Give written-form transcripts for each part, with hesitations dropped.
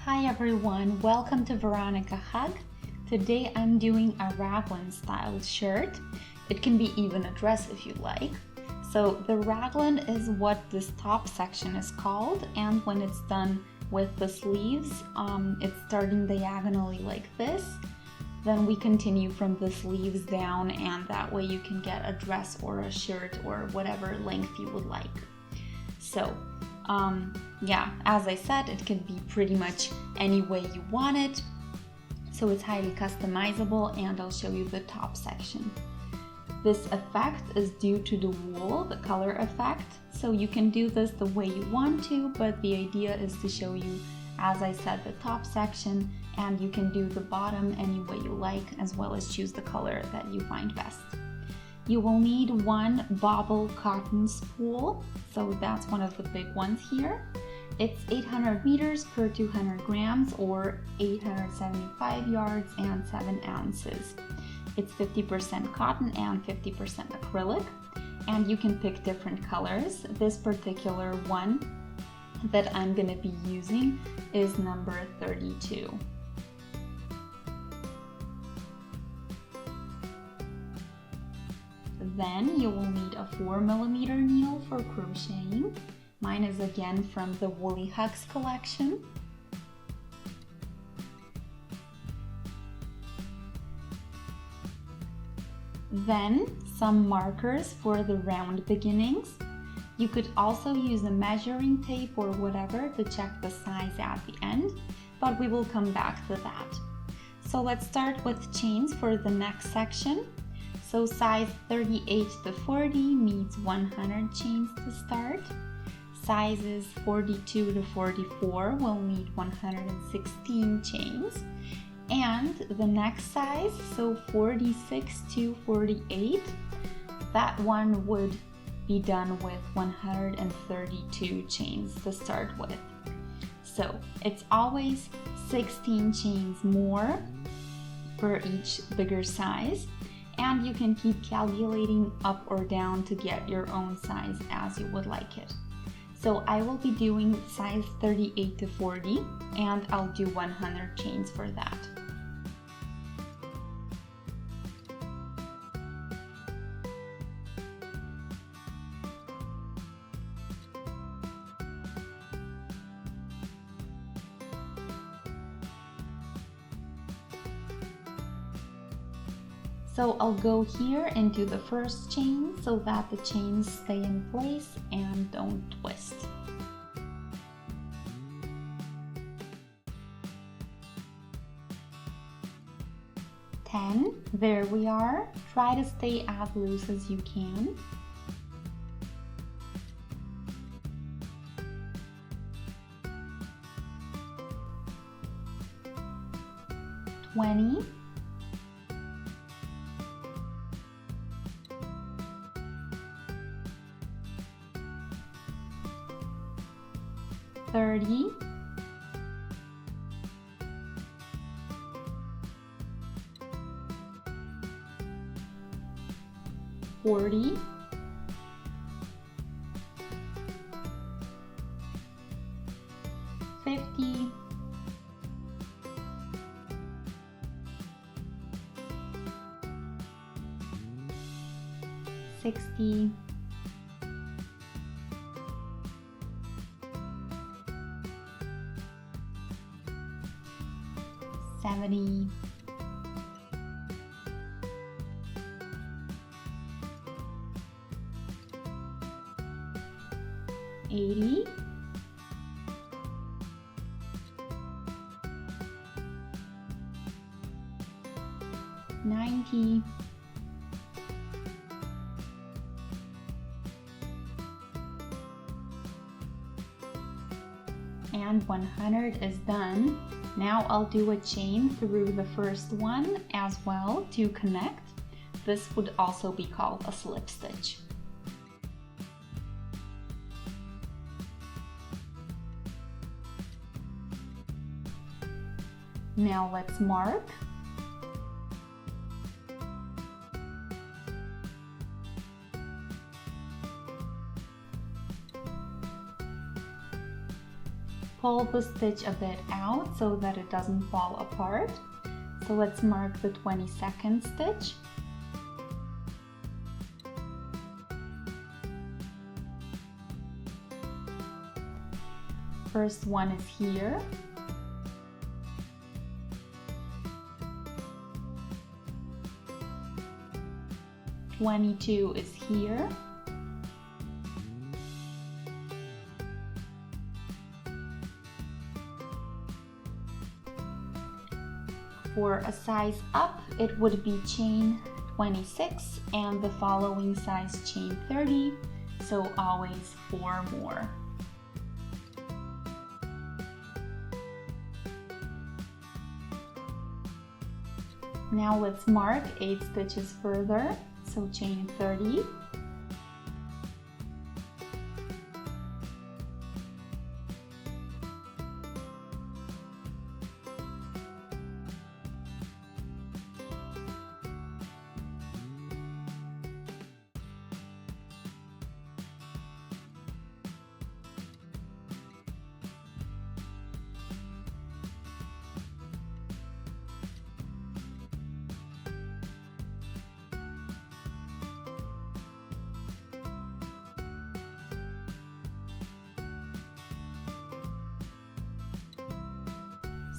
Hi everyone, welcome to Veronika Hug. Today I'm doing a Raglan style shirt. It can be even a dress if you like. So the Raglan is what this top section is called, and when it's done with the sleeves, it's starting diagonally like this. Then we continue from the sleeves down, and that way you can get a dress or a shirt or whatever length you would like. So yeah, as I said, it can be pretty much any way you want it. So it's highly customizable, and I'll show you the top section. This effect is due to the wool, the color effect. So you can do this the way you want to, but the idea is to show you, as I said, the top section, and you can do the bottom any way you like, as well as choose the color that you find best. You will need one bobble cotton spool, so that's one of the big ones here. It's 800 meters per 200 grams or 875 yards and 7 ounces. It's 50% cotton and 50% acrylic, and you can pick different colors. This particular one that I'm going to be using is number 32. Then you will need a 4mm needle for crocheting. Mine is again from the Woolly Hugs collection. Then some markers for the round beginnings. You could also use a measuring tape or whatever to check the size at the end, but we will come back to that. So let's start with chains for the next section. So size 38 to 40 needs 100 chains to start. Sizes 42 to 44 will need 116 chains. And the next size, so 46 to 48, that one would be done with 132 chains to start with. So it's always 16 chains more for each bigger size. And you can keep calculating up or down to get your own size as you would like it. So I will be doing size 38 to 40, and I'll do 100 chains for that. So I'll go here and do the first chain so that the chains stay in place and don't twist. There we are. Try to stay as loose as you can. 20. 30. 40. 50. 60. 70. 80. 90. And 100 is done. Now I'll do a chain through the first one as well to connect. This would also be called a slip stitch. Now let's mark. pull the stitch a bit out so that it doesn't fall apart. So let's mark the 22nd stitch. First one is here. "22" is here. For a size up, it would be chain 26 and the following size chain 30, so always 4 more. Now let's mark 8 stitches further, so chain 30.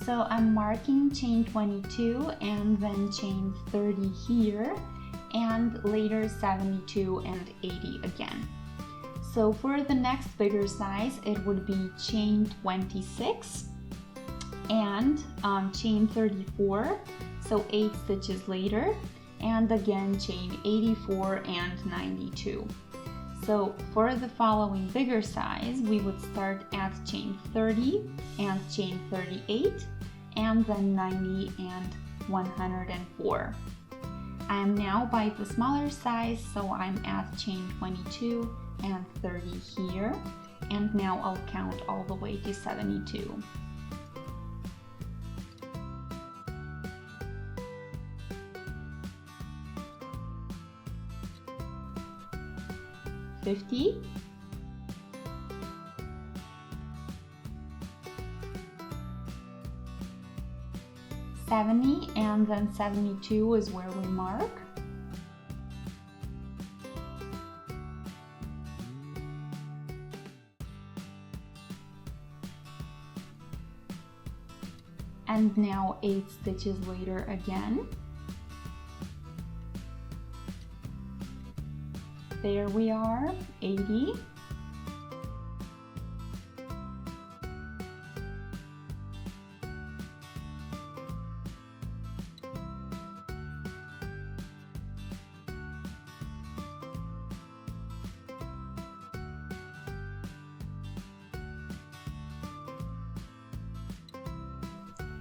So I'm marking chain 22 and then chain 30 here, and later 72 and 80 again. So for the next bigger size, it would be chain 26 and chain 34, so 8 stitches later, and again chain 84 and 92. So for the following bigger size, we would start at chain 30 and chain 38, and then 90 and 104. I am now by the smaller size, so I'm at chain 22 and 30 here, and now I'll count all the way to 72. "50, 70, and then 72 is where we mark. And now 8 stitches later again. There we are, 80.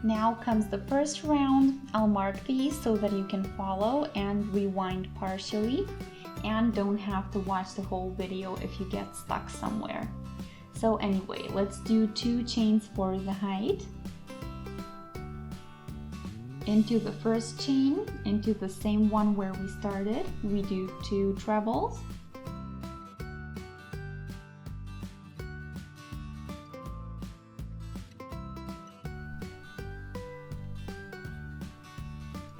Now comes the first round. I'll mark these so that you can follow and rewind partially, and don't have to watch the whole video if you get stuck somewhere. So anyway, let's do 2 chains for the height. Into the first chain, into the same one where we started, we do 2 trebles.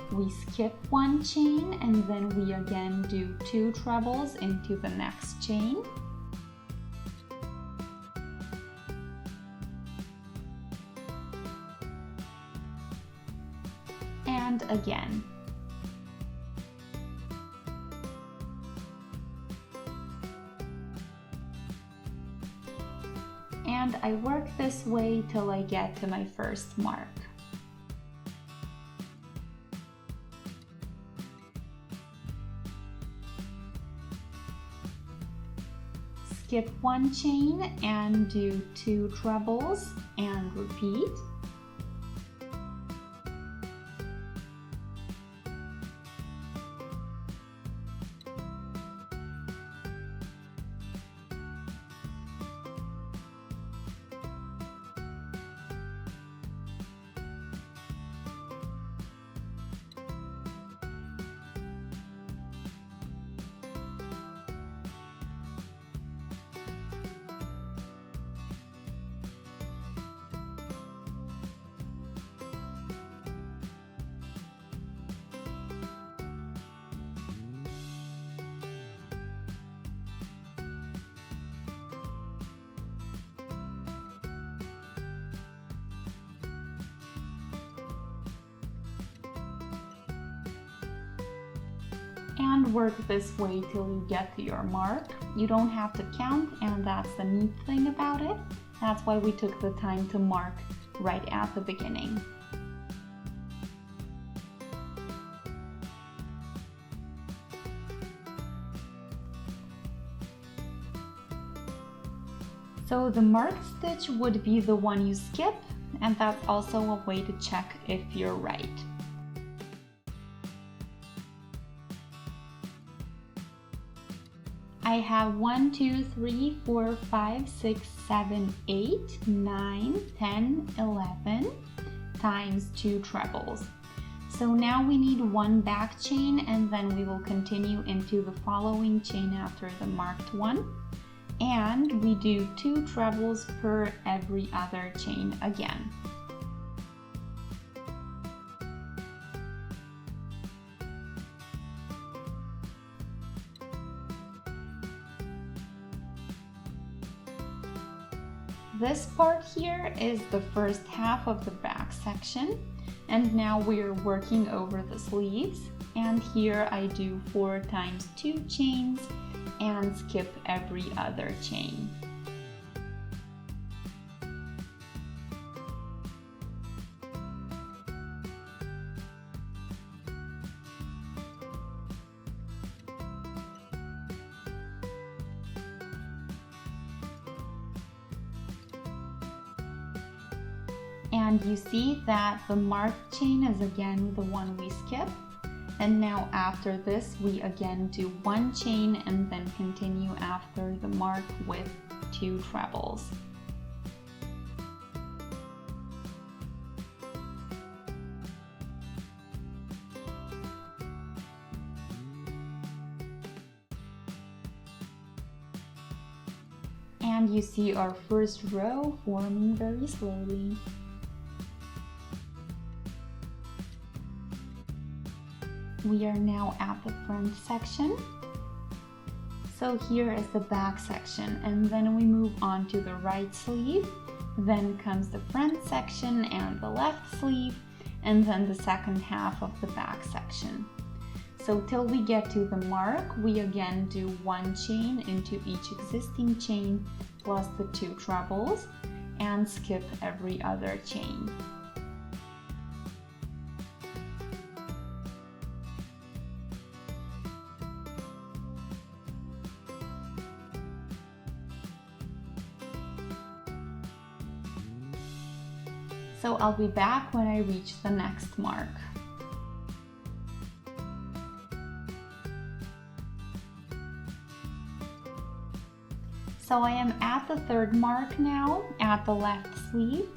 We skip 1 chain and then we again do 2 trebles into the next chain. And again. And I work this way till I get to my first mark. Skip 1 chain and do 2 trebles and repeat. and work this way till you get to your mark. You don't have to count, and that's the neat thing about it. That's why we took the time to mark right at the beginning. So the marked stitch would be the one you skip, and that's also a way to check if you're right. I have 1, 2, 3, 4, 5, 6, 7, 8, 9, 10, 11 times 2 trebles. So now we need 1 back chain, and then we will continue into the following chain after the marked one. And we do 2 trebles per every other chain again. This part here is the first half of the back section, and now we're working over the sleeves. And here I do 4 times 2 chains and skip every other chain. And you see that the marked chain is again the one we skip. And now after this, we again do 1 chain and then continue after the mark with 2 trebles. And you see our first row forming very slowly. We are now at the front section. So here is the back section, and then we move on to the right sleeve. Then comes the front section and the left sleeve, and then the second half of the back section. So till we get to the mark, we again do 1 chain into each existing chain plus the 2 trebles and skip every other chain. So I'll be back when I reach the next mark. So I am at the 3rd mark now, at the left sleeve.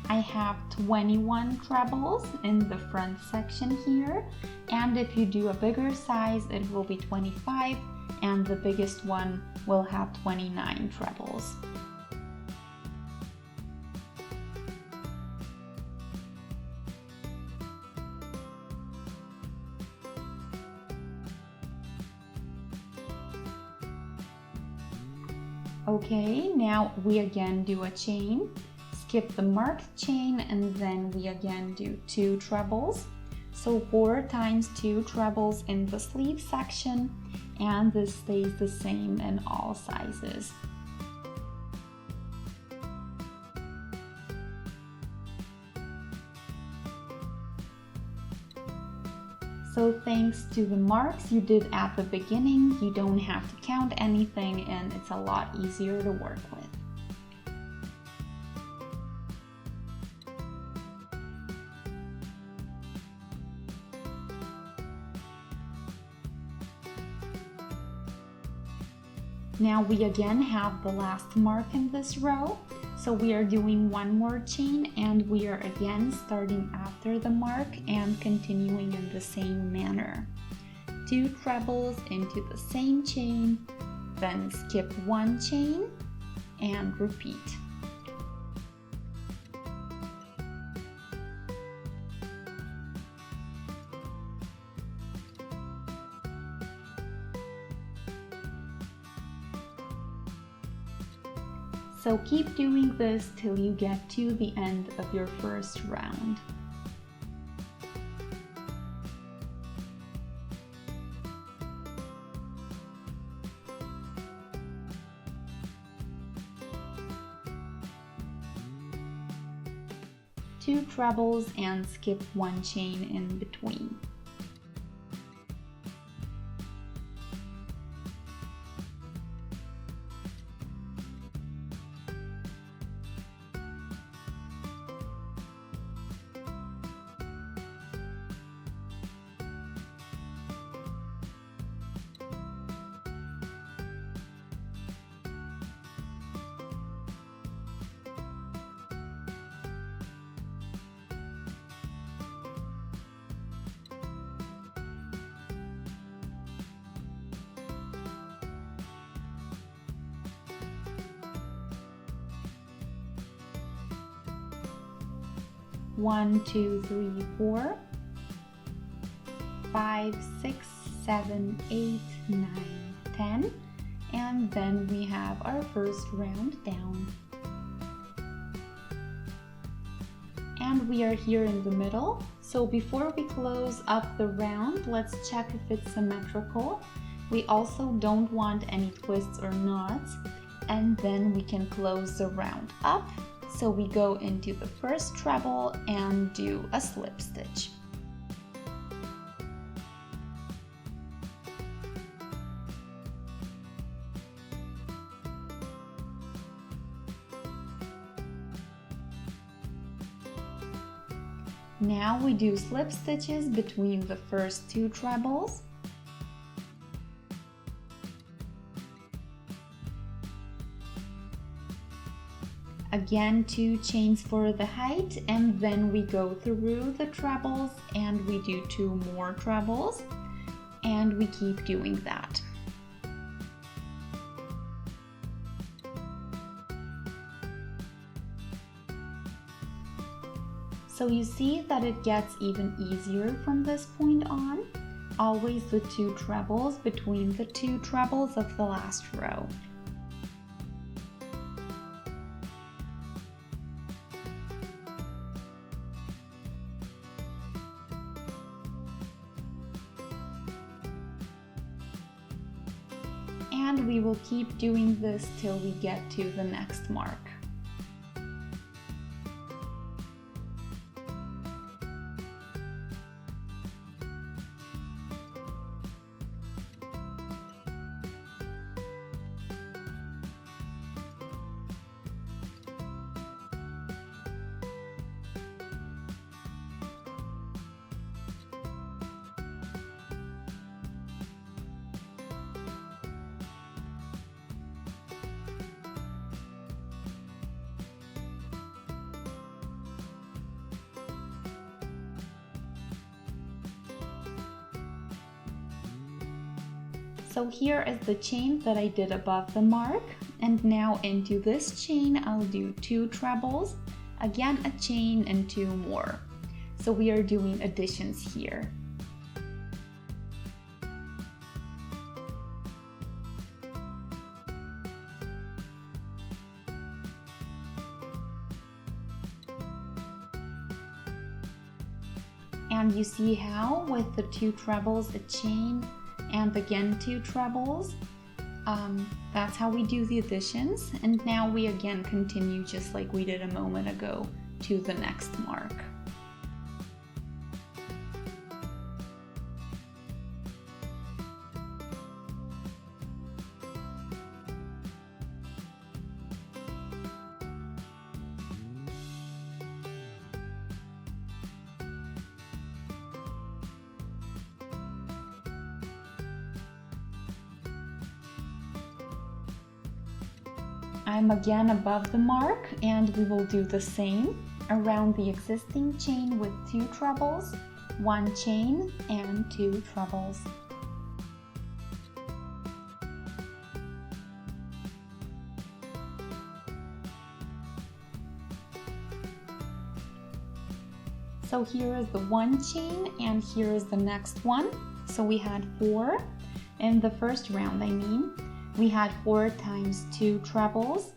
I have 21 trebles in the front section here, and if you do a bigger size, it will be 25, and the biggest one will have 29 trebles. Okay, now we again do a chain, skip the marked chain, and then we again do 2 trebles. So 4 times 2 trebles in the sleeve section, and this stays the same in all sizes. So thanks to the marks you did at the beginning, you don't have to count anything, and it's a lot easier to work with. Now we again have the last mark in this row. So we are doing 1 more chain, and we are again starting after the mark and continuing in the same manner. 2 trebles into the same chain, then skip 1 chain and repeat. So keep doing this till you get to the end of your first round. 2 trebles and skip 1 chain in between. One, two, three, 4, 5, 6, 7, 8, 9, 10, and then we have our first round down. And we are here in the middle, so before we close up the round, let's check if it's symmetrical. We also don't want any twists or knots, and then we can close the round up. So we go into the first treble and do a slip stitch. Now we do slip stitches between the first 2 trebles. Again, 2 chains for the height, and then we go through the trebles and we do 2 more trebles, and we keep doing that. So you see that it gets even easier from this point on. Always the 2 trebles between the 2 trebles of the last row. And we will keep doing this till we get to the next mark. So here is the chain that I did above the mark, and now into this chain I'll do 2 trebles, again a chain and 2 more. So we are doing additions here. And you see how with the 2 trebles, a chain, and again 2 trebles, that's how we do the additions. And now we again continue just like we did a moment ago to the next mark. I'm again above the mark, and we will do the same around the existing chain with 2 trebles, 1 chain and 2 trebles. So here is the 1 chain and here is the next one. So we had 4 in the first round, we had 4 times 2 trebles,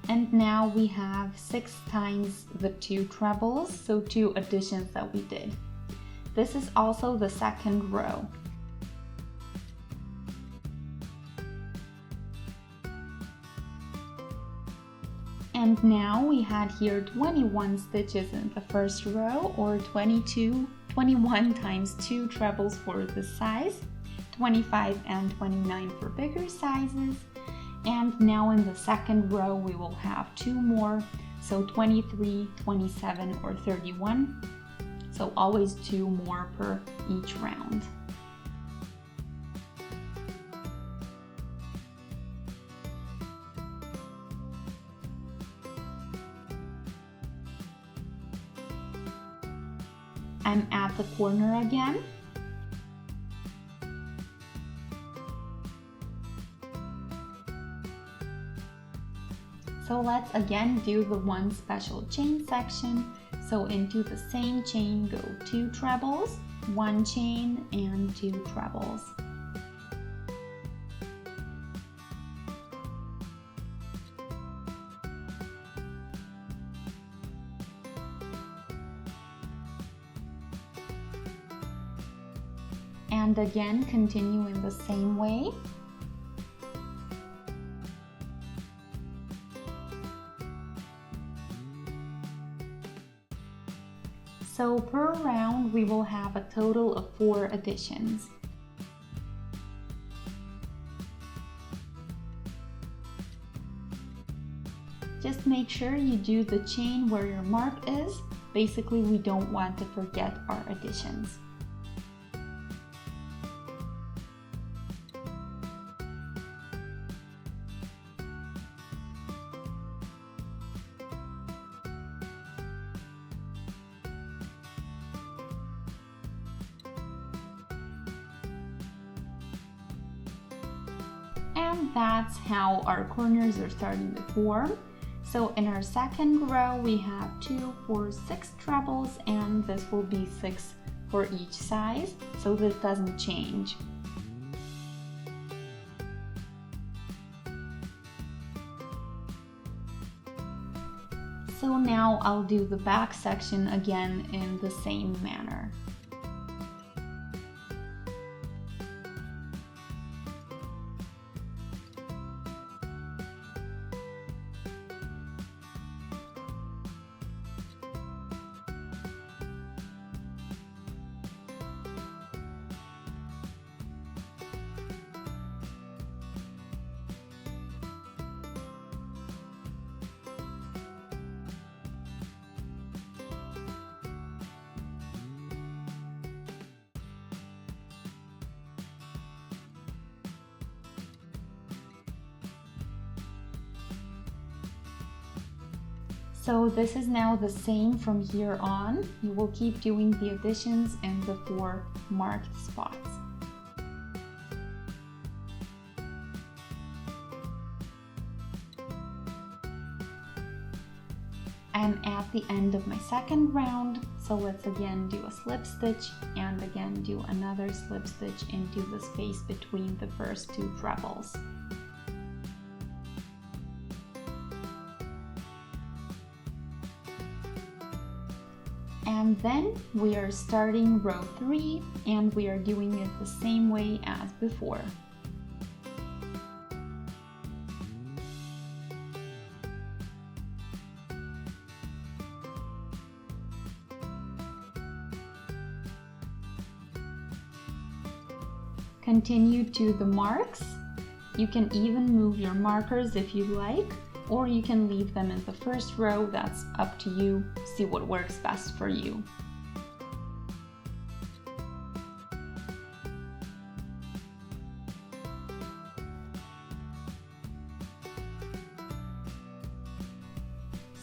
and now we have 6 times the 2 trebles, so 2 additions that we did. This is also the second row. And now we had here 21 stitches in the first row, or 21 times 2 trebles for this size, 25 and 29 for bigger sizes. And now in the second row we will have 2 more, so 23, 27 or 31. So always 2 more per each round. I'm at the corner again. So let's again do the one special chain section. So into the same chain go 2 trebles, 1 chain and 2 trebles. And again continue in the same way. So per round we will have a total of 4 additions. Just make sure you do the chain where your mark is. Basically, we don't want to forget our additions. And that's how our corners are starting to form. So in our second row we have 2, 4, 6 trebles, and this will be 6 for each size, so this doesn't change. So now I'll do the back section again in the same manner. So this is now the same from here on. You will keep doing the additions in the 4 marked spots. I'm at the end of my second round, so let's again do a slip stitch and again do another slip stitch into the space between the first 2 trebles. And then we are starting row 3 and we are doing it the same way as before. Continue to the marks. You can even move your markers if you like, or you can leave them in the first row. That's up to you. See what works best for you.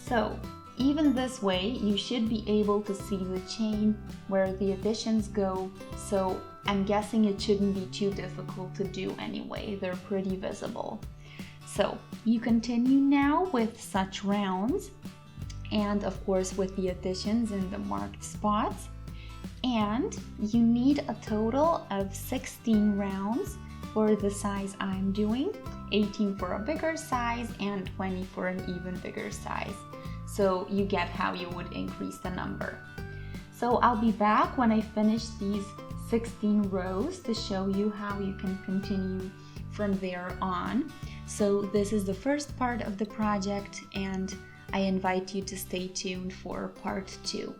So even this way, you should be able to see the chain where the additions go. So I'm guessing it shouldn't be too difficult to do anyway. They're pretty visible. So you continue now with such rounds, and of course with the additions in the marked spots. And you need a total of 16 rounds for the size I'm doing, 18 for a bigger size and 20 for an even bigger size. So you get how you would increase the number. So I'll be back when I finish these 16 rows to show you how you can continue from there on. So this is the first part of the project, and I invite you to stay tuned for part 2.